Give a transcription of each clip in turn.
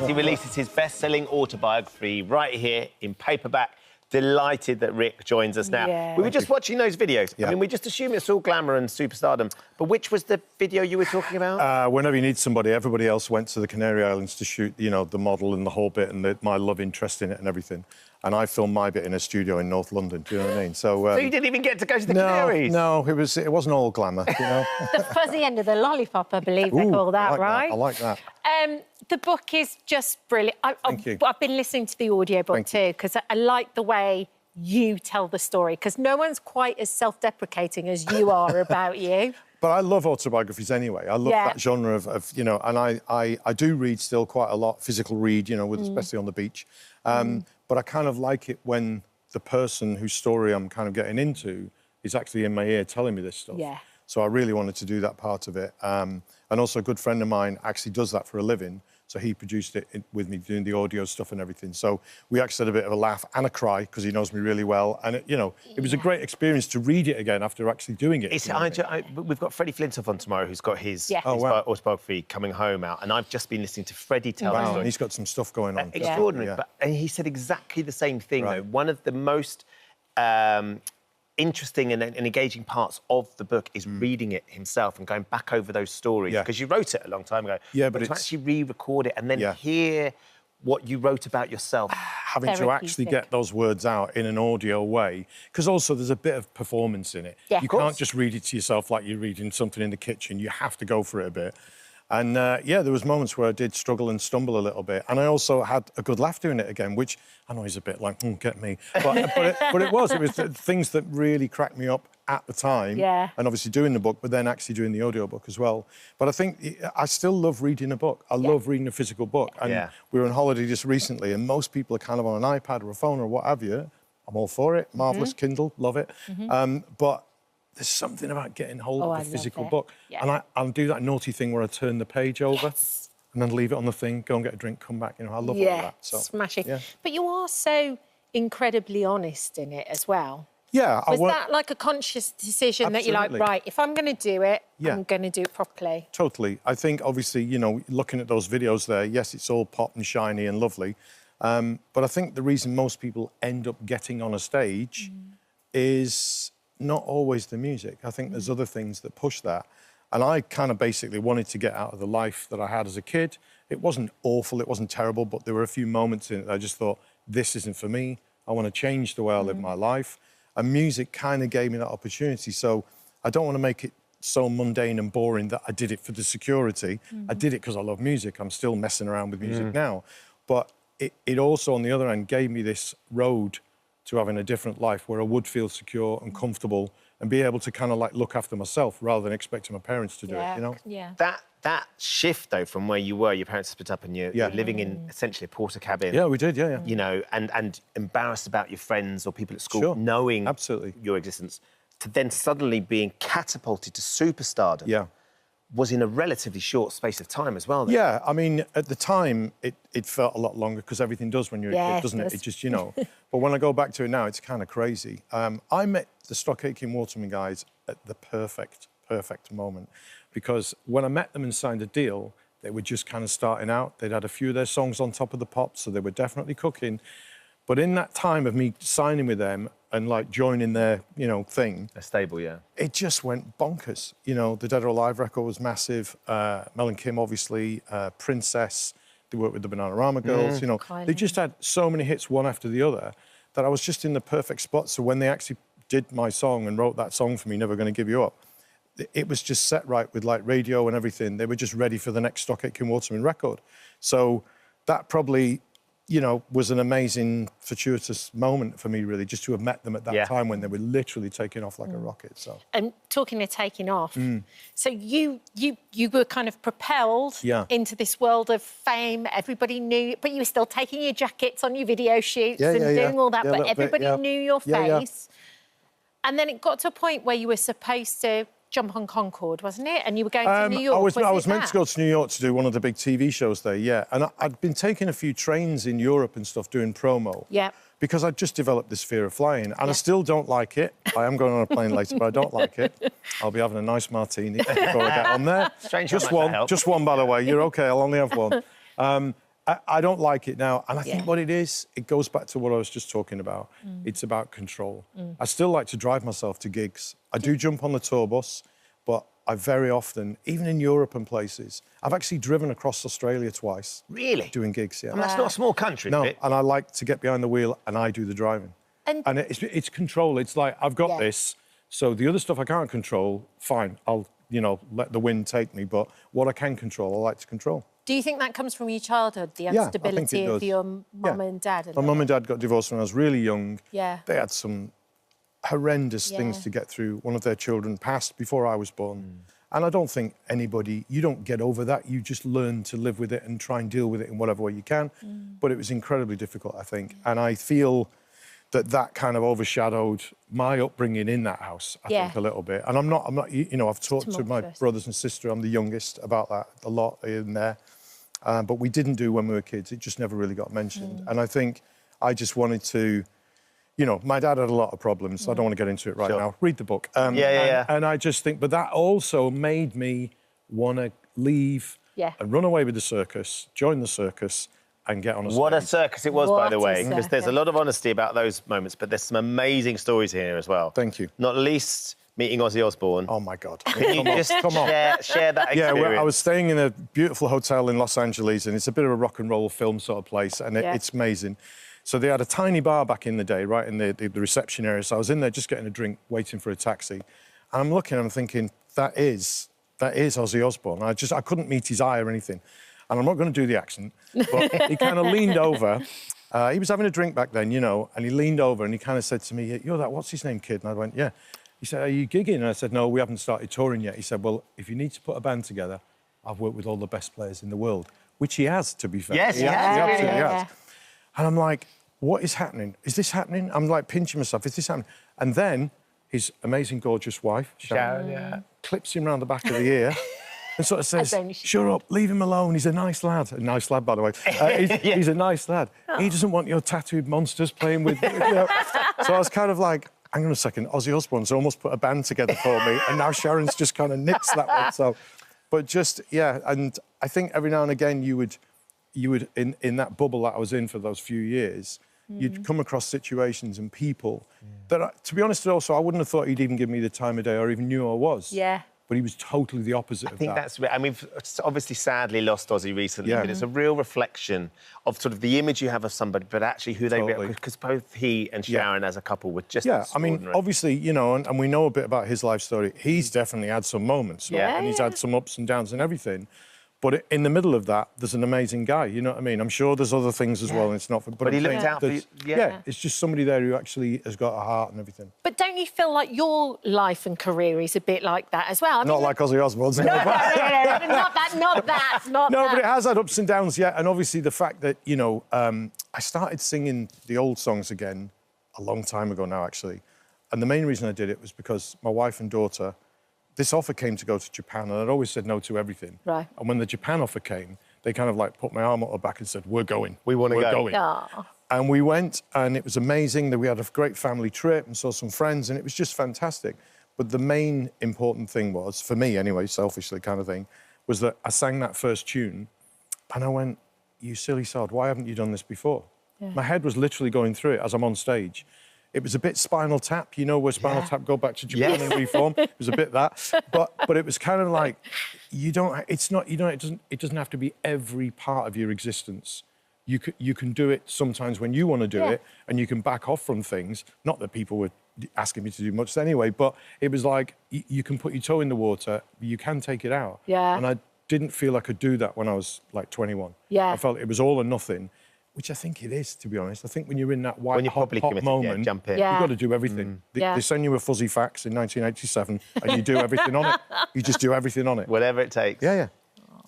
He releases his best-selling autobiography right here in paperback. Delighted that Rick joins us now. Yeah. We were just watching those videos. Yeah. I mean, we just assume it's all glamour and superstardom. But which was the video you were talking about? Whenever you need somebody, everybody else went to the Canary Islands to shoot, you know, the model and the whole bit and my love interest in it and everything. And I filmed my bit in a studio in North London. Do you know what I mean? So you didn't even get to go to the Canaries? No, it wasn't all glamour, you know. The fuzzy end of the lollipop, I believe they call that, right? I like that. The book is just brilliant. Thank you. I've been listening to the audiobook too, because I like the way you tell the story, because no one's quite as self-deprecating as you are about you. But I love autobiographies anyway. I love that genre of, you know, and I do read still quite a lot, physical read, you know, especially on the beach. But I kind of like it when the person whose story I'm kind of getting into is actually in my ear telling me this stuff. Yeah. So I really wanted to do that part of it. And also a good friend of mine actually does that for a living. So he produced it with me, doing the audio stuff and everything. So we actually had a bit of a laugh and a cry, because he knows me really well. And, you know, it was a great experience to read it again after actually doing it. We've got Freddie Flintoff on tomorrow, who's got his autobiography Coming Home out. And I've just been listening to Freddie tell the story. He's got some stuff going on. Extraordinary. Yeah. And he said exactly the same thing, though. One of the most interesting and engaging parts of the book is reading it himself and going back over those stories. Because you wrote it a long time ago. Yeah, but to actually re-record it and then hear what you wrote about yourself. Having to actually get those words out in an audio way. Because also there's a bit of performance in it. Yeah, you can't just read it to yourself like you're reading something in the kitchen. You have to go for it a bit. And, yeah, there was moments where I did struggle and stumble a little bit. And I also had a good laugh doing it again, which I know is a bit like, get me. But it was things that really cracked me up at the time. Yeah. And obviously doing the book, but then actually doing the audiobook as well. But I think I still love reading a book. I love reading a physical book. And we were on holiday just recently, and most people are kind of on an iPad or a phone or what have you. I'm all for it. Marvellous. Kindle, love it. But there's something about getting hold of the physical book. Yeah. And I'll do that naughty thing where I turn the page over and then leave it on the thing, go and get a drink, come back. You know, I love all that. So, smashing. Yeah. But you are so incredibly honest in it as well. Yeah. Was that like a conscious decision that you're like, right, if I'm going to do it, I'm going to do it properly? Totally. I think, obviously, you know, looking at those videos there, yes, it's all pop and shiny and lovely. But I think the reason most people end up getting on a stage is not always the music. I think there's other things that push that. And I kind of basically wanted to get out of the life that I had as a kid. It wasn't awful, it wasn't terrible, but there were a few moments in it that I just thought, this isn't for me. I want to change the way I live my life. And music kind of gave me that opportunity. So I don't want to make it so mundane and boring that I did it for the security. I did it because I love music. I'm still messing around with music now. But it also, on the other hand, gave me this road to having a different life where I would feel secure and comfortable and be able to kind of like look after myself rather than expecting my parents to do it, you know? Yeah. That shift, though, from where you were, your parents split up and you're living in essentially a porter cabin. Yeah, we did, yeah. You know, and embarrassed about your friends or people at school knowing your existence, to then suddenly being catapulted to superstardom was in a relatively short space of time as well. Then. Yeah, I mean, at the time, it felt a lot longer because everything does when you're a kid, doesn't it? It just, you know. But when I go back to it now, it's kind of crazy. I met the Stock Aitken Waterman guys at the perfect moment, because when I met them and signed a deal, they were just kind of starting out. They'd had a few of their songs on top of the pops, so they were definitely cooking. But in that time of me signing with them and, like, joining their, you know, thing... A stable, it just went bonkers. You know, the Dead or Alive record was massive. Mel and Kim, obviously. Princess. They worked with the Bananarama Girls, you know. They just had so many hits, one after the other, that I was just in the perfect spot. So when they actually did my song and wrote that song for me, Never Gonna Give You Up, it was just set right with, like, radio and everything. They were just ready for the next Stock Aitken Waterman record. So that probably... you know, was an amazing, fortuitous moment for me, really, just to have met them at that time when they were literally taking off like a rocket. So. And talking of taking off, so you were kind of propelled into this world of fame. Everybody knew, but you were still taking your jackets on your video shoots and doing all that, but everybody knew your face. And then it got to a point where you were supposed to jump on Concorde, wasn't it? And you were going to New York. I was meant to go to New York to do one of the big TV shows there, And I'd been taking a few trains in Europe and stuff doing promo. Yeah. Because I'd just developed this fear of flying. And I still don't like it. I am going on a plane later, but I don't like it. I'll be having a nice martini before I get on there. Strange. Just one, by the way. You're OK, I'll only have one. I don't like it now. And I think what it is, it goes back to what I was just talking about. It's about control. I still like to drive myself to gigs. I do jump on the tour bus, but I very often, even in Europe and places, I've actually driven across Australia twice. Really? Doing gigs, yeah. And that's not a small country, No, is it? and I like to get behind the wheel and I do the driving. And it's control. It's like, I've got this, so the other stuff I can't control, fine, I'll, you know, let the wind take me, but what I can control, I like to control. Do you think that comes from your childhood, the instability of your mum and dad? My mum and dad got divorced when I was really young. Yeah. They had some horrendous things to get through. One of their children passed before I was born. And I don't think you don't get over that. You just learn to live with it and try and deal with it in whatever way you can. But it was incredibly difficult, I think. And I feel that kind of overshadowed my upbringing in that house, I think, a little bit. And I'm not, you know, I've talked to my brothers and sister, I'm the youngest, about that a lot in there. But we didn't do when we were kids. It just never really got mentioned. And I think I just wanted to, you know, my dad had a lot of problems. So I don't want to get into it right now. Read the book. And I just think, but that also made me want to leave and run away with the circus, join the circus, and get on a stage. What a circus it was, by the way, because there's a lot of honesty about those moments, but there's some amazing stories here as well. Thank you. Not least meeting Ozzy Osbourne. Oh, my God. Can you just share that experience? Yeah, well, I was staying in a beautiful hotel in Los Angeles, and it's a bit of a rock and roll film sort of place, and it's amazing. So they had a tiny bar back in the day, right in the reception area. So I was in there just getting a drink, waiting for a taxi. And I'm looking and I'm thinking, that is Ozzy Osbourne. I couldn't meet his eye or anything. And I'm not going to do the accent, but he kind of leaned over. He was having a drink back then, you know, and he leaned over and he kind of said to me, "You're that, what's his name, kid?" And I went, "Yeah." He said, "Are you gigging?" And I said, "No, we haven't started touring yet." He said, "Well, if you need to put a band together, I've worked with all the best players in the world," which he has, to be fair. Yes, he absolutely has. And I'm like, what is happening? Is this happening? I'm like pinching myself. Is this happening? And then his amazing, gorgeous wife, Sharon, clips him round the back of the ear and sort of says, "Shut up, leave him alone. He's a nice lad." A nice lad, by the way. He's a nice lad. He doesn't want your tattooed monsters playing with you know. So I was kind of like, hang on a second, Ozzy Osbourne's almost put a band together for me, and now Sharon's just kind of nixed that one. So, but just, and I think every now and again you would in that bubble that I was in for those few years, you'd come across situations and people that, to be honest, also I wouldn't have thought he'd even give me the time of day or even knew who I was. Yeah. But he was totally the opposite of that. I think that's... I mean, obviously, sadly lost Ozzy recently, but it's a real reflection of sort of the image you have of somebody, but actually who they... Because both he and Sharon as a couple were just extraordinary. I mean, obviously, you know, and we know a bit about his life story. He's definitely had some moments, right? And he's had some ups and downs and everything. But in the middle of that, there's an amazing guy, you know what I mean? I'm sure there's other things as well, and it's not... But he looked out for you. Yeah, it's just somebody there who actually has got a heart and everything. But don't you feel like your life and career is a bit like that as well? I mean, not like Ozzy Osbourne's. No, not that. No, but it has had ups and downs, and obviously the fact that, you know, I started singing the old songs again a long time ago now, actually. And the main reason I did it was because my wife and daughter... This offer came to go to Japan, and I'd always said no to everything. Right. And when the Japan offer came, they kind of like put my arm on the back and said, "We're going. We want to go." Going. Aww. And we went, and it was amazing. That we had a great family trip and saw some friends, and it was just fantastic. But the main important thing was, for me anyway, selfishly kind of thing, was that I sang that first tune, and I went, "You silly sod, why haven't you done this before?" Yeah. My head was literally going through it as I'm on stage. It was a bit Spinal Tap, you know, where Spinal Tap go back to Japan and reform. It was a bit that, but it was kind of like, it doesn't have to be every part of your existence. You can do it sometimes when you want to do it, and you can back off from things. Not that people were asking me to do much anyway, but it was like you can put your toe in the water, you can take it out. Yeah. And I didn't feel I could do that when I was like 21. Yeah. I felt it was all or nothing. Which I think it is, to be honest. I think when you're in that hot moment, jump in. You've got to do everything. They send you a fuzzy fax in 1987 and you do everything on it. You just do everything on it. Whatever it takes. Yeah.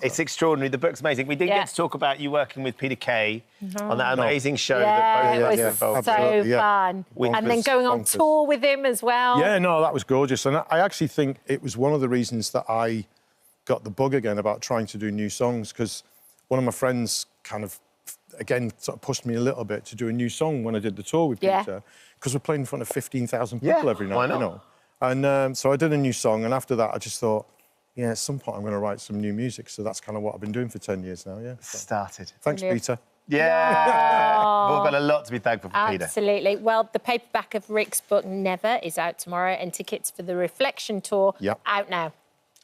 It's extraordinary. The book's amazing. We did get to talk about you working with Peter Kay on that amazing show that both of us involved. So fun. And then going on tour with him as well. Yeah, no, that was gorgeous. And I actually think it was one of the reasons that I got the bug again about trying to do new songs, because one of my friends kind of, again, sort of pushed me a little bit to do a new song when I did the tour with Peter, because we're playing in front of 15,000 people every night, you know. And so I did a new song, and after that I just thought, yeah, at some point I'm going to write some new music. So that's kind of what I've been doing for 10 years now, yeah. Started. Thanks, Peter. Yeah. We've got a lot to be thankful for, Peter. Absolutely. Well, the paperback of Rick's book, Never, is out tomorrow, and tickets for the Reflection Tour out now.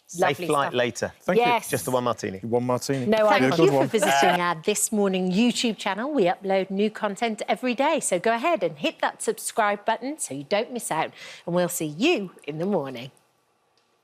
Safe flight later. Thank you. Just the one martini. One martini. No, thank you for visiting our This Morning YouTube channel. We upload new content every day, so go ahead and hit that subscribe button so you don't miss out, and we'll see you in the morning.